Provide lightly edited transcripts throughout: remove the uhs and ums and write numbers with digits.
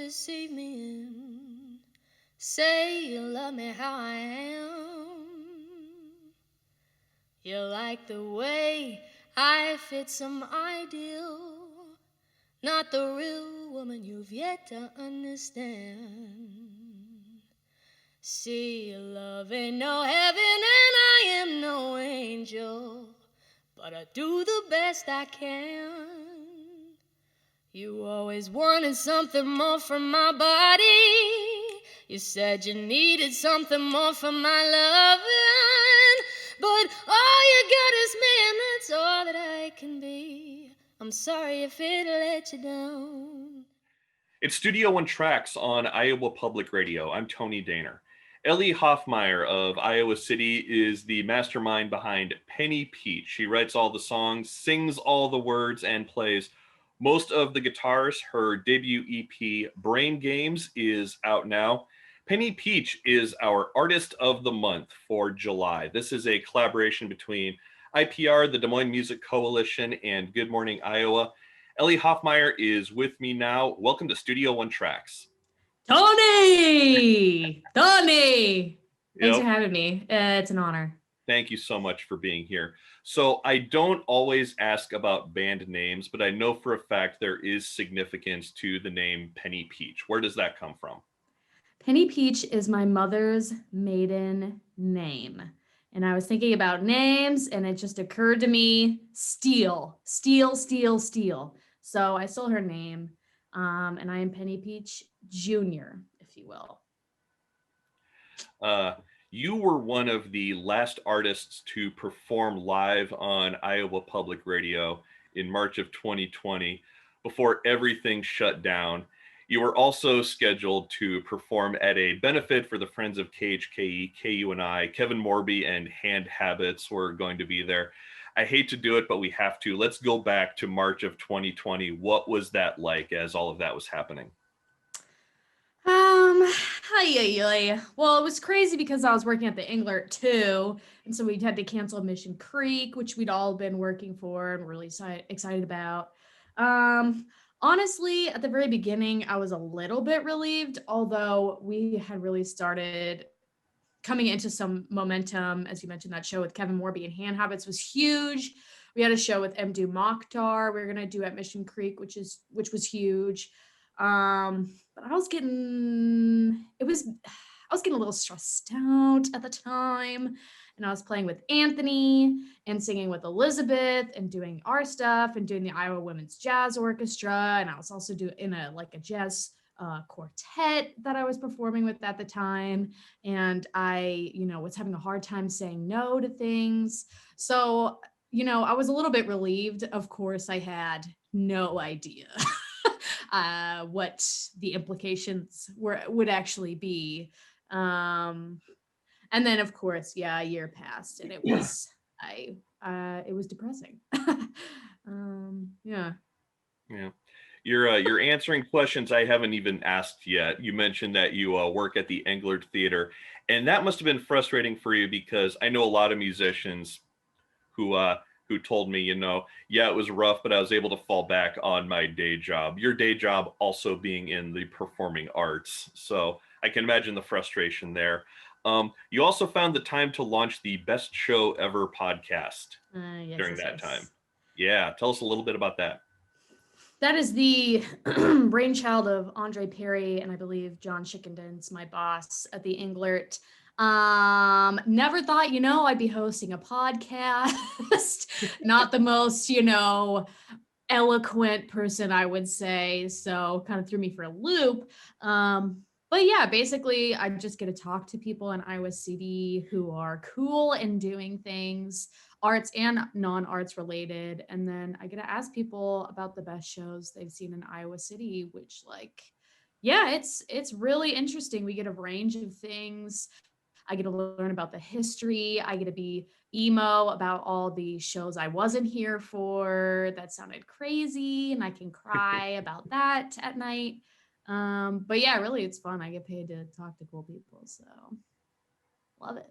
deceive me and say you love me how I am. You like the way I fit some ideal, not the real woman you've yet to understand. See, love ain't no heaven and I am no angel, but I do the best I can. You always wanted something more from my body. You said you needed something more from my loving, but all you got is me and that's all that I can be. I'm sorry if it let you down. It's Studio One Tracks on Iowa Public Radio. I'm Tony Dehner. Elly Hofmaier of Iowa City is the mastermind behind Penny Peach. She writes all the songs, sings all the words, and plays most of the guitars. Her debut EP, Brain Games, is out now. Penny Peach is our Artist of the Month for July. This is a collaboration between IPR, the Des Moines Music Coalition, and Good Morning Iowa. Elly Hofmaier is with me now. Welcome to Studio One Tracks. Tony! Thanks Yep. for having me. It's an honor. Thank you so much for being here. So I don't always ask about band names, but I know for a fact there is significance to the name Penny Peach. Where does that come from? Penny Peach is my mother's maiden name. And I was thinking about names and it just occurred to me, Steele. So I stole her name. And I am Penny Peach Jr., if you will. You were one of the last artists to perform live on Iowa Public Radio in March of 2020 before everything shut down. You were also scheduled to perform at a benefit for the Friends of KHKE, KUNI. Kevin Morby and Hand Habits were going to be there. I hate to do it, but we have to. Let's go back to March of 2020. What was that like as all of that was happening? Well, it was crazy because I was working at the Englert too. And so we had to cancel Mission Creek, which we'd all been working for and really excited about. Honestly, at the very beginning, I was a little bit relieved, although we had really started coming into some momentum. As you mentioned, that show with Kevin Morby and Hand Habits was huge. We had a show with Mdu Mokhtar we were going to do at Mission Creek, which was huge. But I was getting a little stressed out at the time. And I was playing with Anthony and singing with Elizabeth and doing our stuff and doing the Iowa Women's Jazz Orchestra. And I was also in a jazz quartet that I was performing with at the time. And I, was having a hard time saying no to things. So, I was a little bit relieved. Of course, I had no idea what the implications would actually be. And then, of course, a year passed, and it was it was depressing. Yeah. You're answering questions I haven't even asked yet. You mentioned that you work at the Englert Theatre, and that must have been frustrating for you because I know a lot of musicians who told me, it was rough, but I was able to fall back on my day job. Your day job also being in the performing arts, so I can imagine the frustration there. You also found the time to launch the Best Show Ever podcast during that time. Yeah, tell us a little bit about that. That is the brainchild of Andre Perry and I believe John Schickendens, my boss at the Englert. Never thought, I'd be hosting a podcast. Not the most, eloquent person, I would say. So kind of threw me for a loop. But yeah, basically, I just get to talk to people in Iowa City who are cool and doing things, arts and non-arts related. And then I get to ask people about the best shows they've seen in Iowa City, which it's really interesting. We get a range of things. I get to learn about the history. I get to be emo about all the shows I wasn't here for that sounded crazy, and I can cry about that at night. But yeah, really, it's fun. I get paid to talk to cool people, so love it.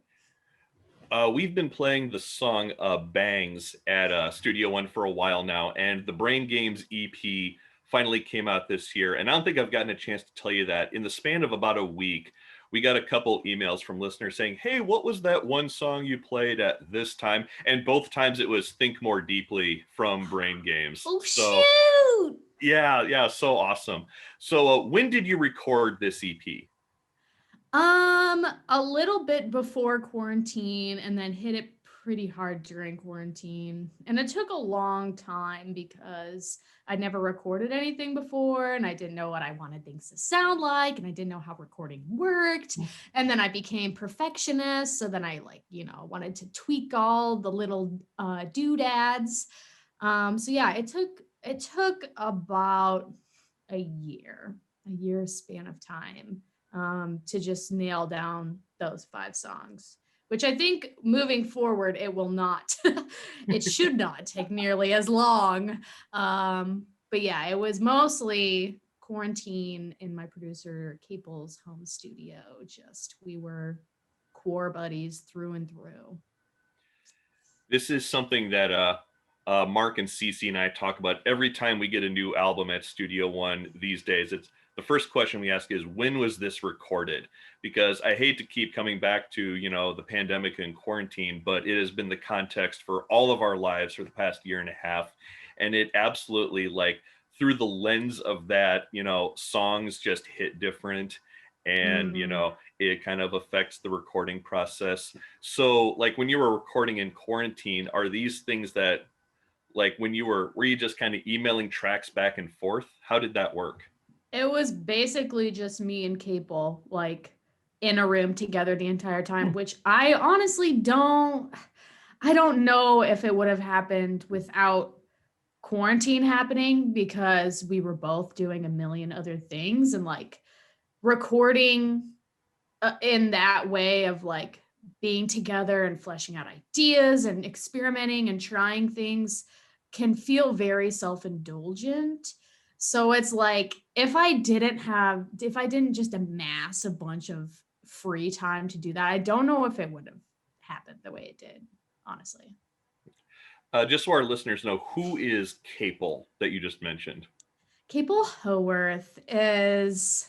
We've been playing the song Bangs at Studio One for a while now, and the Brain Games EP finally came out this year. And I don't think I've gotten a chance to tell you that. In the span of about a week, we got a couple emails from listeners saying, hey, what was that one song you played at this time? And both times it was Think More Deeply from Brain Games. Oh, so shoot! yeah, so awesome. So when did you record this EP? A little bit before quarantine, and then hit it pretty hard during quarantine. And it took a long time because I'd never recorded anything before, and I didn't know what I wanted things to sound like, and I didn't know how recording worked. And then I became perfectionist, so then I wanted to tweak all the little doodads. So yeah, it took about a year span of time to just nail down those 5 songs, which I think moving forward, it will not, it should not take nearly as long. But yeah, it was mostly quarantine in my producer Capel's home studio. We were core buddies through and through. This is something that Mark and Cece and I talk about every time we get a new album at Studio One these days. It's the first question we ask is, when was this recorded? Because I hate to keep coming back to, the pandemic and quarantine, but it has been the context for all of our lives for the past year and a half. And it absolutely, through the lens of that, songs just hit different. And, it kind of affects the recording process. So when you were recording in quarantine, are these things that, when were you just kind of emailing tracks back and forth? How did that work? It was basically just me and Capel, in a room together the entire time, which I honestly don't know if it would have happened without quarantine happening, because we were both doing a million other things, and recording in that way of being together and fleshing out ideas and experimenting and trying things can feel very self-indulgent. So it's if I didn't just amass a bunch of free time to do that, I don't know if it would have happened the way it did, honestly. Just so our listeners know, who is Capel that you just mentioned? Capel Howarth is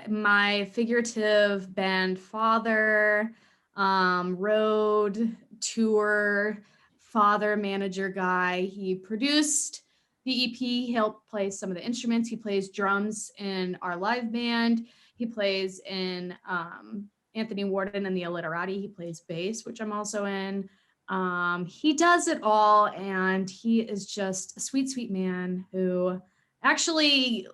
my figurative band father, road tour father, manager guy. He produced the EP. He helped play some of the instruments. He plays drums in our live band. He plays in Anthony Worden and the Illiterati. He plays bass, which I'm also in. He does it all, and he is just a sweet, sweet man who actually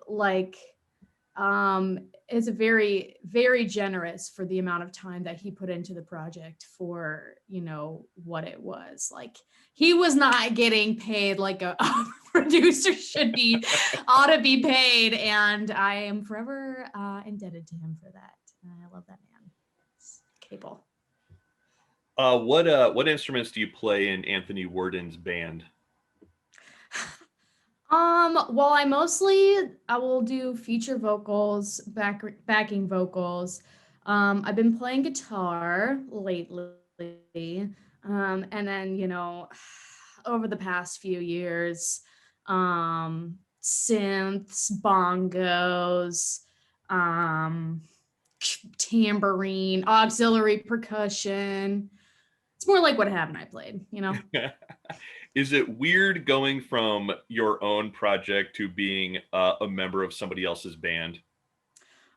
is a very, very generous for the amount of time that he put into the project for, what it was. He was not getting paid like a producer ought to be paid. And I am forever indebted to him for that. I love that man. It's Capel. What instruments do you play in Anthony Worden's band? Well, I will do feature vocals, backing vocals. I've been playing guitar lately. And then, over the past few years, synths, bongos, tambourine, auxiliary percussion. It's more like what happened I played, Is it weird going from your own project to being a member of somebody else's band?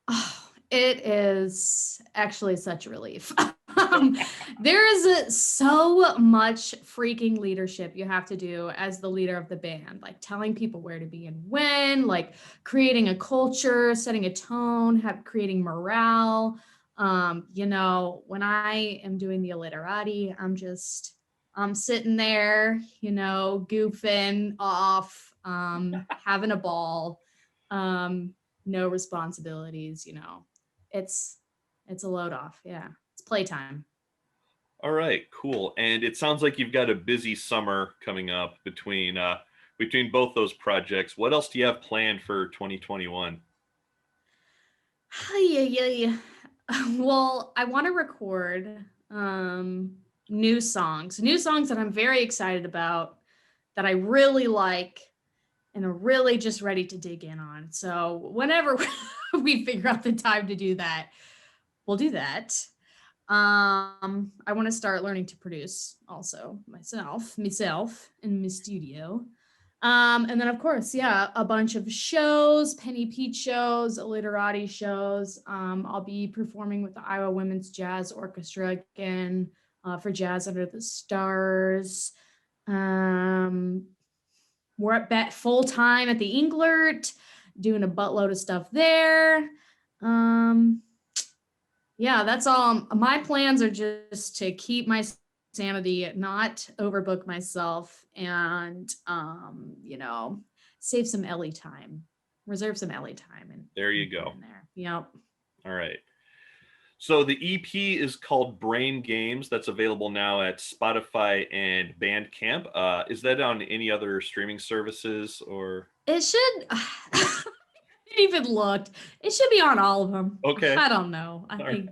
Oh, it is actually such a relief. There is so much freaking leadership you have to do as the leader of the band, telling people where to be and when, creating a culture, setting a tone, creating morale. When I am doing the Illiterati, I'm sitting there, goofing off, having a ball, no responsibilities, it's a load off. Yeah. It's playtime. All right, cool. And it sounds like you've got a busy summer coming up between both those projects. What else do you have planned for 2021? Yeah. Well, I want to record new songs that I'm very excited about, that I really like. and are really just ready to dig in on. So whenever we figure out the time to do that, we'll do that. I want to start learning to produce also myself in my studio. And then of course, yeah, a bunch of shows, Penny Pete shows, Illiterati shows. I'll be performing with the Iowa Women's Jazz Orchestra again for Jazz Under the Stars. We're at full time at the Englert, doing a buttload of stuff there. Yeah, that's all. My plans are just to keep my sanity, not overbook myself, and save some Ellie time, reserve some Ellie time, and there you go. In there. Yep. All right. So the EP is called Brain Games. That's available now at Spotify and Bandcamp. Is that on any other streaming services or? It should. I didn't even looked. It should be on all of them. Okay. I don't know. I think.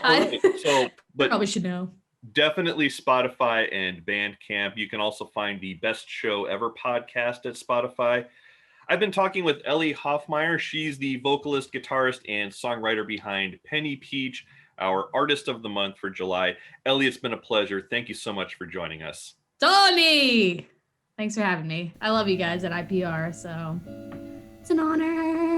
Right. So, but probably should know. Definitely Spotify and Bandcamp. You can also find the Best Show Ever podcast at Spotify. I've been talking with Elly Hofmaier. She's the vocalist, guitarist, and songwriter behind Penny Peach, our artist of the month for July. Elly, it's been a pleasure. Thank you so much for joining us. Tony! Thanks for having me. I love you guys at IPR, so it's an honor.